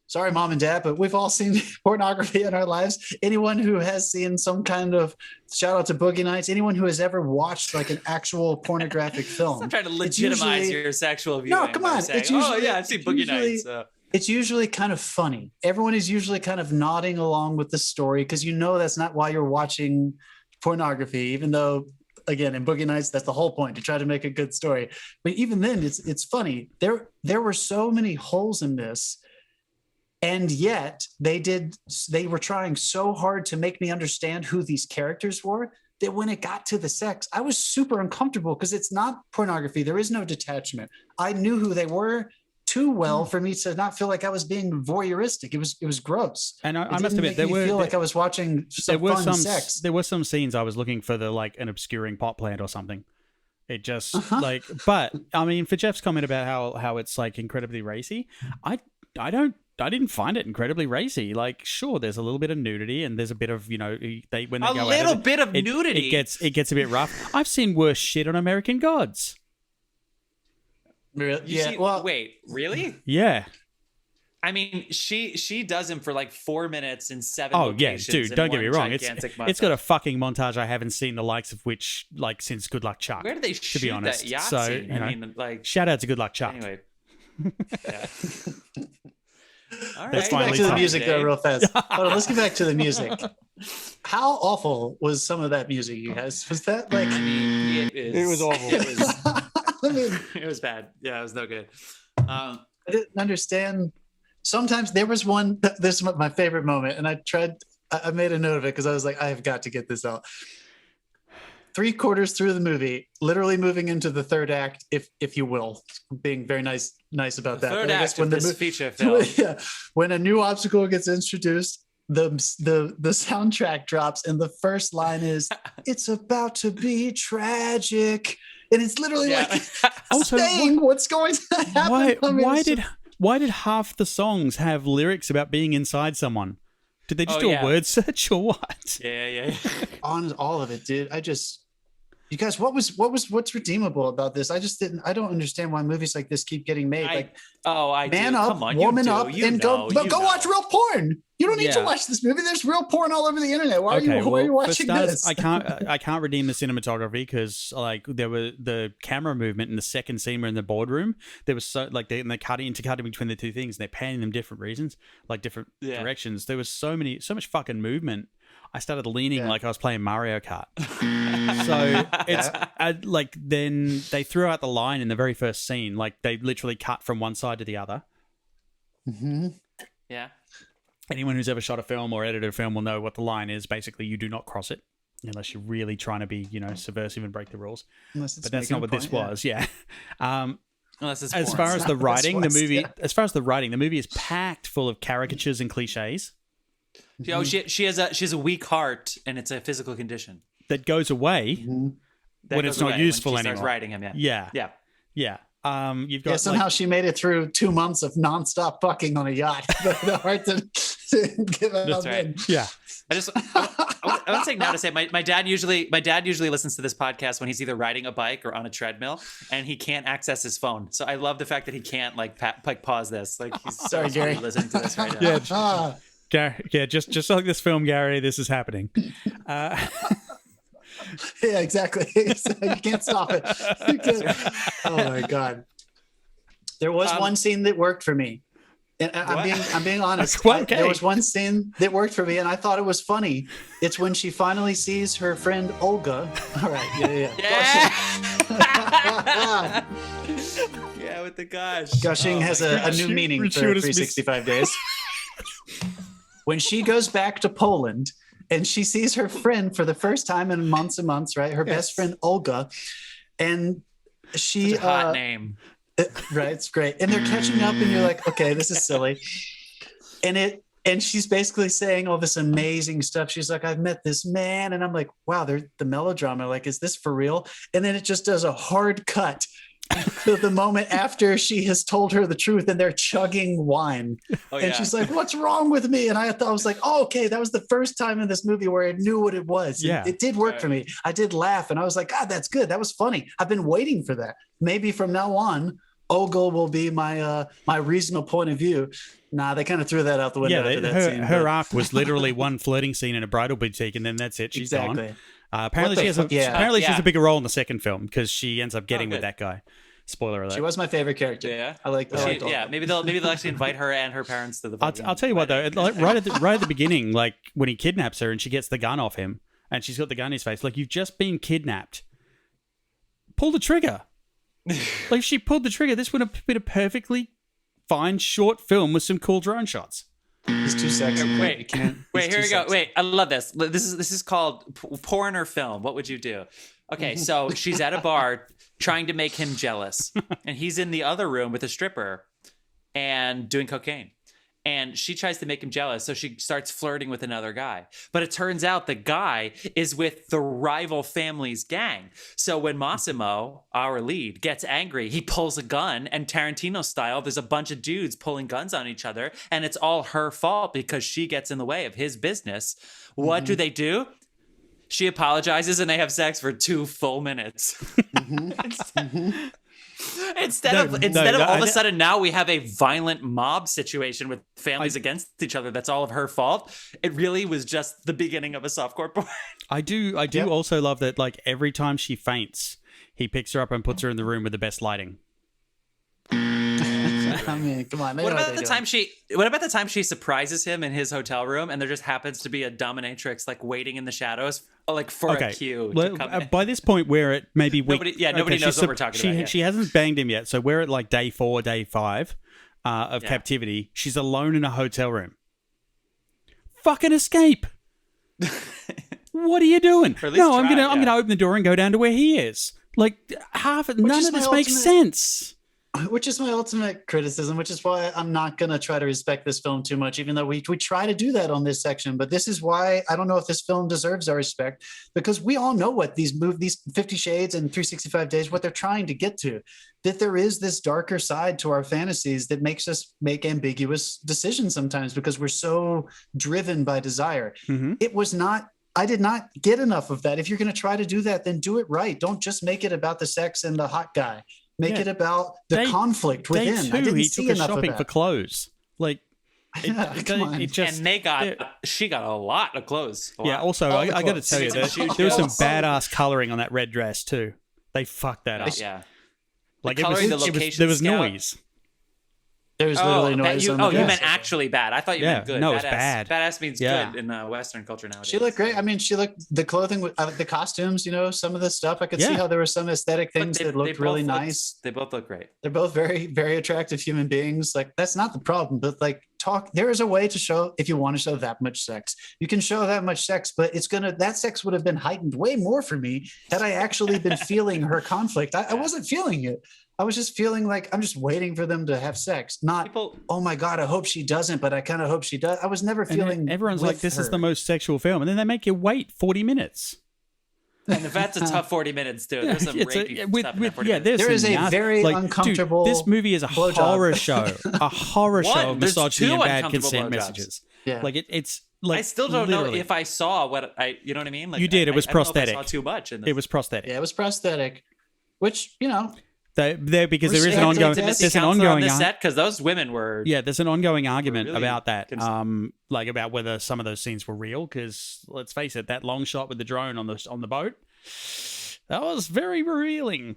Sorry, mom and dad, but we've all seen pornography in our lives. Anyone who has seen some kind of, shout out to Boogie Nights, anyone who has ever watched like an actual pornographic film. I'm trying to legitimize your sexual viewing. No, come on. Saying, It's usually, I've seen Boogie Nights. It's usually kind of funny. Everyone is usually kind of nodding along with the story because that's not why you're watching pornography, even though, again, in Boogie Nights, that's the whole point, to try to make a good story. But even then, it's funny. There were so many holes in this. And yet they were trying so hard to make me understand who these characters were that when it got to the sex, I was super uncomfortable because it's not pornography. There is no detachment. I knew who they were too well for me to not feel like I was being voyeuristic. It was gross. And I must admit, feel like I was watching some sex. There were some scenes I was looking for like an obscuring pot plant or something. It just but I mean, for Jeff's comment about how it's like incredibly racy, I didn't find it incredibly racy. Like, sure, there's a little bit of nudity and there's a bit of, when they go a little bit of nudity. It gets a bit rough. I've seen worse shit on American Gods. Really? Yeah. Wait, really? Yeah. I mean, she does him for like 4 minutes in 7 Oh locations. yeah, dude, don't get me wrong. It's got a a fucking montage I haven't seen the likes of which like since Good Luck Chuck. Where did they shoot to be honest? that yacht So scene? I mean, like, shout out to Good Luck Chuck. anyway. Yeah. All right. Let's get back to the music though, real fast. Hold on, let's get back to the music. How awful was some of that music, you guys? Was that like? I mean, It was awful. It was, Let mean, It was bad. Yeah, it was no good. I didn't understand. Sometimes there was one. This is my favorite moment, and I made a note of it because I was like, I have got to get this out. 3/4 through the movie, literally moving into the third act, if you will, being very nice about that. Third But I guess act of this feature film. when a new obstacle gets introduced, the soundtrack drops, and the first line is, "It's about to be tragic," and it's literally like Also, saying what's going to happen. Why did half the songs have lyrics about being inside someone? Did they just do a word search or what? Yeah. On all of it, dude. You guys, what's redeemable about this? I don't understand why movies like this keep getting made. Man up, Come on, woman up, and go watch real porn. You don't need to watch this movie. There's real porn all over the internet. Why are you watching this? I can't redeem the cinematography because like there were the camera movement in the second scene we're in the boardroom. There was so like they're cutting between the two things. And they're panning them different reasons, like different directions. There was so much fucking movement. I started leaning like I was playing Mario Kart. So it's like then they threw out the line in the very first scene. Like they literally cut from one side to the other. Mm-hmm. Yeah. Anyone who's ever shot a film or edited a film will know what the line is. Basically, you do not cross it unless you're really trying to be, subversive and break the rules. But that's not what this was. Yeah. Unless it's as far as the writing, the movie is packed full of caricatures and cliches. Oh, she has a weak heart, and it's a physical condition that goes away when it's not useful anymore. Starts writing him, yeah. You've got somehow she made it through 2 months of nonstop fucking on a yacht. The heart to give up. That's right. Yeah. I would say now to say my dad usually listens to this podcast when he's either riding a bike or on a treadmill, and he can't access his phone. So I love the fact that he can't pause this. Like he's sorry, Gary, listening to this right now. Yeah, just like this film, Gary, this is happening. Yeah, exactly. You can't stop it. Oh my God. There was one scene that worked for me. And I'm being honest. Okay. There was one scene that worked for me, and I thought it was funny. It's when she finally sees her friend Olga. All right, Yeah, with the gush. Gushing has a new meaning for 365 days. When she goes back to Poland and she sees her friend for the first time in months and months, right? Her best friend Olga, and she such a hot name. Right, it's great. And they're catching up, and you're like, okay, this is silly. And she's basically saying all this amazing stuff. She's like, I've met this man, and I'm like, wow, they're the melodrama. Like, is this for real? And then it just does a hard cut to the moment after she has told her the truth, and they're chugging wine. And she's like, what's wrong with me? And I was like, oh, okay, that was the first time in this movie where I knew what it was. Yeah. It did work for me. I did laugh, and I was like, God, that's good. That was funny. I've been waiting for that. Maybe from now on, Olga will be my reasonable point of view. Nah, they kind of threw that out the window. Her arc was literally one flirting scene in a bridal boutique, and then that's it. She's gone. Apparently, she has a bigger role in the second film because she ends up getting with that guy. Spoiler alert. She was my favorite character. Yeah, I like. Maybe they'll actually invite her and her parents to the. I'll tell you what though, like, right at the beginning, like when he kidnaps her and she gets the gun off him, and she's got the gun in his face, like you've just been kidnapped. Pull the trigger. Like if she pulled the trigger, this would have been a perfectly fine short film with some cool drone shots. He's too sexy. Wait, here we go. Wait, I love this. This is called porn or film. What would you do? Okay, so she's at a bar trying to make him jealous, and he's in the other room with a stripper and doing cocaine. And she tries to make him jealous, so she starts flirting with another guy. But it turns out the guy is with the rival family's gang. So when Massimo, our lead, gets angry, he pulls a gun, and Tarantino style, there's a bunch of dudes pulling guns on each other, and it's all her fault because she gets in the way of his business. What do? She apologizes, and they have sex for 2 full minutes. Instead of all of a sudden now we have a violent mob situation with families against each other that's all of her fault. It really was just the beginning of a softcore porn. I do also love that, like, every time she faints, he picks her up and puts her in the room with the best lighting. I mean, come on. They What know about they're the doing. time she? What about the time she surprises him in his hotel room, and there just happens to be a dominatrix like waiting in the shadows, like for a cue to come in? By this point, we're at maybe week. Nobody knows what we're talking about yet. She hasn't banged him yet, so we're at like day 4, day 5 of captivity. She's alone in a hotel room. Fucking escape! What are you doing? No, I'm gonna open the door and go down to where he is. Like none of this makes sense. Which is my ultimate criticism, which is why I'm not going to try to respect this film too much, even though we try to do that on this section. But this is why I don't know if this film deserves our respect, because we all know what these 50 Shades and 365 Days, what they're trying to get to, that there is this darker side to our fantasies that makes us make ambiguous decisions sometimes because we're so driven by desire. Mm-hmm. I did not get enough of that. If you're going to try to do that, then do it right. Don't just make it about the sex and the hot guy. Make it about the conflict within. Day 2, I didn't he see took her enough shopping of for that. clothes. Like, she got a lot of clothes. Also, I got to tell you, there was some badass coloring on that red dress too. They fucked that up. Yeah, like there was noise. There was literally noise. You meant actually bad. I thought you meant good. No, it's bad. Badass means good in Western culture nowadays. She looked great. I mean, the clothing, the costumes, some of the stuff. I could see how there were some aesthetic things that looked really nice. They both look great. They're both very, very attractive human beings. Like, that's not the problem. But like, there is a way to show, if you want to show that much sex, you can show that much sex, but that sex would have been heightened way more for me had I actually been feeling her conflict. I wasn't feeling it. I was just feeling like I'm just waiting for them to have sex. Oh my God, I hope she doesn't, but I kind of hope she does. I was never feeling. Everyone's like, this is the most sexual film. And then they make you wait 40 minutes. And if that's a tough 40 minutes, dude, there's some rapey stuff in that 40 minutes. There is a very uncomfortable. Dude, this movie is a horror show. A horror show of There's misogyny two and bad uncomfortable consent blowjobs. messages. Yeah. Like it's like I still don't know if I saw what you know what I mean? Like, you did. It was prosthetic. I saw too much. It was prosthetic. Yeah, it was prosthetic, which because there is an ongoing. There's an ongoing set because those women were. Yeah, there's an ongoing argument really about that. Like about whether some of those scenes were real. Because let's face it, that long shot with the drone on the boat, that was very revealing.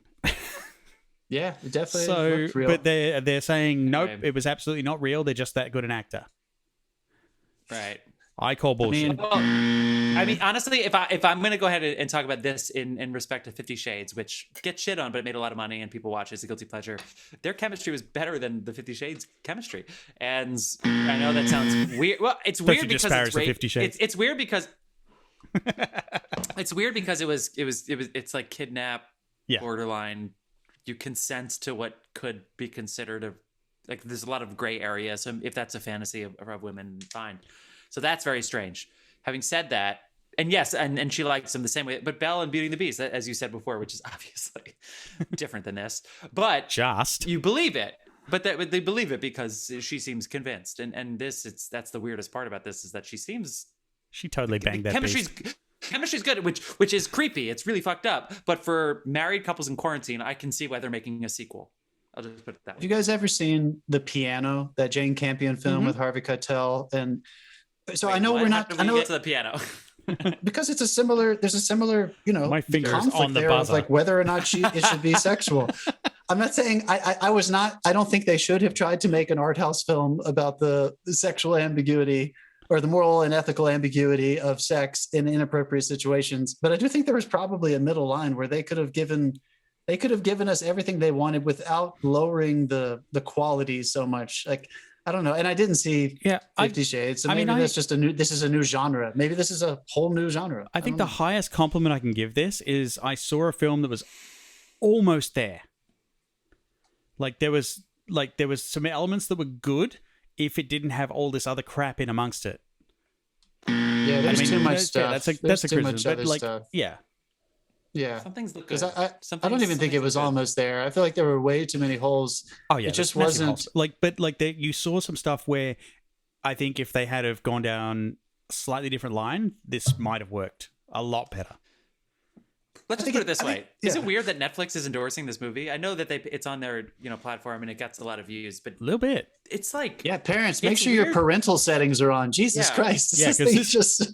Yeah, it definitely looked real. But they're saying nope, it was absolutely not real. They're just that good an actor. Right. I call bullshit. I mean, honestly, if I'm going to go ahead and talk about this in respect to 50 Shades, which gets shit on, but it made a lot of money and people watch it, it's a guilty pleasure. Their chemistry was better than the 50 Shades chemistry, and I know that sounds weird. Well, it's weird because it's rape. 50 Shades. It's weird because it's like kidnap, borderline. You consent to what could be considered like. There's a lot of gray area. So if that's a fantasy of women, fine. So that's very strange. Having said that, and yes, and she likes him the same way, but Belle and Beauty and the Beast, as you said before, which is obviously different than this, but you believe it, but they believe it because she seems convinced, and that's the weirdest part about this is that she totally banged that beast. Chemistry's good, which is creepy. It's really fucked up, but for married couples in quarantine, I can see why they're making a sequel. I'll just put it that way. Have you guys ever seen The Piano, that Jane Campion film with Harvey Keitel? And so I know we're not. I know get to the piano because there's a similar, my fingers conflict on the there buzzer. of like whether or not it should be sexual. I'm not saying I was not. I don't think they should have tried to make an art house film about the sexual ambiguity or the moral and ethical ambiguity of sex in inappropriate situations. But I do think there was probably a middle line where they could have given us everything they wanted without lowering the quality so much. Like, I don't know. And I didn't see 50 Shades. So maybe this is a new genre. Maybe this is a whole new genre. I think the highest compliment I can give this is I saw a film that was almost there. Like there was some elements that were good if it didn't have all this other crap in amongst it. Yeah, there's too much stuff. That's a too criticism. much But other like, stuff. yeah. Some things look good. Because I don't even think it was almost there. I feel like there were way too many holes. Oh yeah, it just wasn't you saw some stuff where I think if they had have gone down a slightly different line, this might have worked a lot better. Let's just put it this way: is it weird that Netflix is endorsing this movie? I know that it's on their platform and it gets a lot of views, but a little bit. It's like parents, make sure your parental settings are on. Jesus Christ! Yeah, because it's just.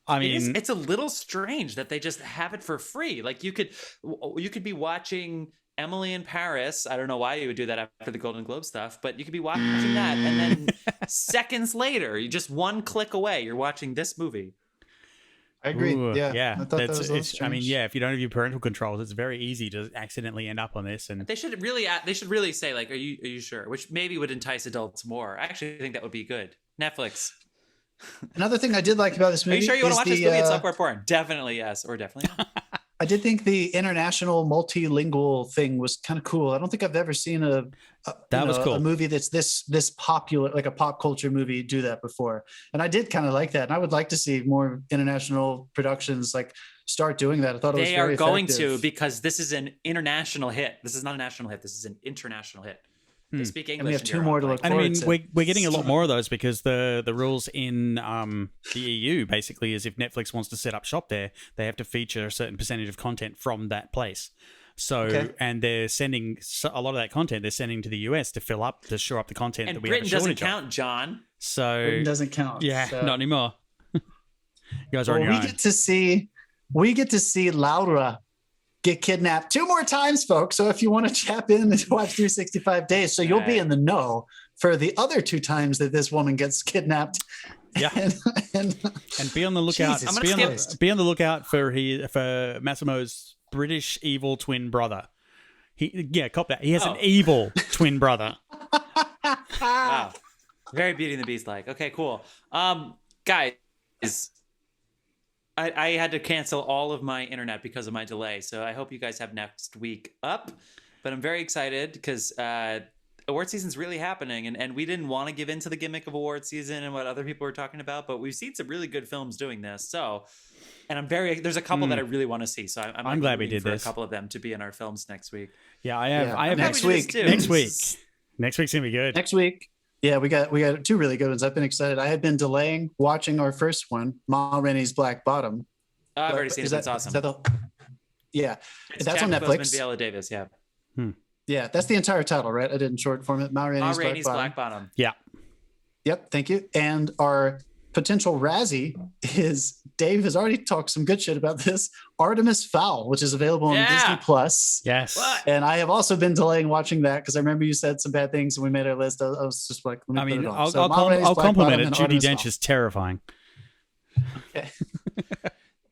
I mean, it's a little strange that they just have it for free. Like you could be watching Emily in Paris. I don't know why you would do that after the Golden Globe stuff, but you could be watching that, and then seconds later, you just one click away, you're watching this movie. I agree. Ooh, yeah. I thought that was a little I mean, strange. yeah, if you don't have your parental controls, it's very easy to accidentally end up on this. And They should really say, like, are you sure? Which maybe would entice adults more. I actually think that would be good. Netflix. Another thing I did like about this Are movie. you sure you want to watch this movie? It's software porn. Definitely yes, or definitely no. I did think the international multilingual thing was kind of cool. I don't think I've ever seen a movie that's this popular, like a pop culture movie, do that before. And I did kind of like that. And I would like to see more international productions like start doing that. I thought it was very They are going effective. to, because this is an international hit. This is not a national hit. This is an international hit. They speak English. we have in two Europe, more to like- look and I mean, forward to. we're getting a lot more of those because the rules in the EU basically is if Netflix wants to set up shop there, they have to feature a certain percentage of content from that place. So, and they're sending a lot of that content. They're sending to the US to shore up the content And that we Britain have a doesn't shortage count, John. of. So, Britain doesn't count. yeah, so. not anymore. You guys are on Well, your own. we get to see Laura get kidnapped 2 more times, folks. So if you want to tap in and watch 365 days, so you'll be in the know for the other 2 times that this woman gets kidnapped. Yeah, and be on the lookout. Jesus Be on the lookout for Massimo's British evil twin brother. Cop that. He has an evil twin brother. Wow. Very Beauty and the Beast like. Okay, cool. Guys, I had to cancel all of my internet because of my delay, so I hope you guys have next week up. But I'm very excited because award season's really happening, and we didn't want to give in to the gimmick of award season and what other people were talking about, but we've seen some really good films doing this. So, and there's a couple that I really want to see. So I'm glad we rooting did for this. a couple of them to be in our films next week. Yeah, I have next How do we do week. this too? Next week. Next week's gonna be good. next week. Yeah, we got 2 really good ones. I've been excited. I had been delaying watching our first one, Ma Rainey's Black Bottom. I've already seen it. It's awesome. Yeah, It's that's on Chadwick Boseman, Netflix. Viola Davis. Yeah. Yeah, that's the entire title, right? I did in short form. Ma Rainey's, Rainey's Black Bottom. Black Bottom. Yeah. Yep, thank you. And our potential Razzie is, Dave has already talked some good shit about this, Artemis Fowl, which is available on Disney Plus. Yes. What? And I have also been delaying watching that because I remember you said some bad things and we made our list. I was just like, let me put it on. So Ma Rainey's I'll Black compliment Bottom it. and Judi Artemis Dench Fowl. is terrifying. Okay.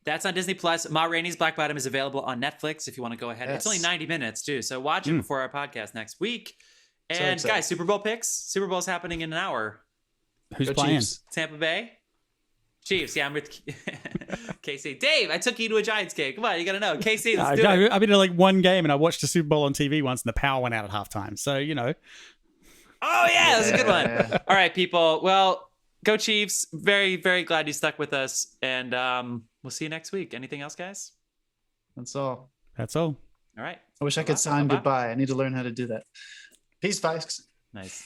That's on Disney Plus. Ma Rainey's Black Bottom is available on Netflix if you want to go ahead. It's only 90 minutes too, so watch it before our podcast next week. So And excited. guys, Super Bowl picks. Super Bowl's happening in an hour. Who's Go playing? Chiefs. Tampa Bay. Chiefs. Yeah, I'm with KC. Dave, I took you to a Giants game. Come on, you gotta know. KC, let's do it. I've been to like one game and I watched the Super Bowl on TV once and the power went out at halftime. So, Oh yeah, that's a good one. Yeah. All right, people. Well, go Chiefs. Very, very glad you stuck with us, and we'll see you next week. Anything else, guys? That's all. that's all. All right. I wish I could sign Bye-bye. goodbye. I need to learn how to do that. Peace, folks. Nice.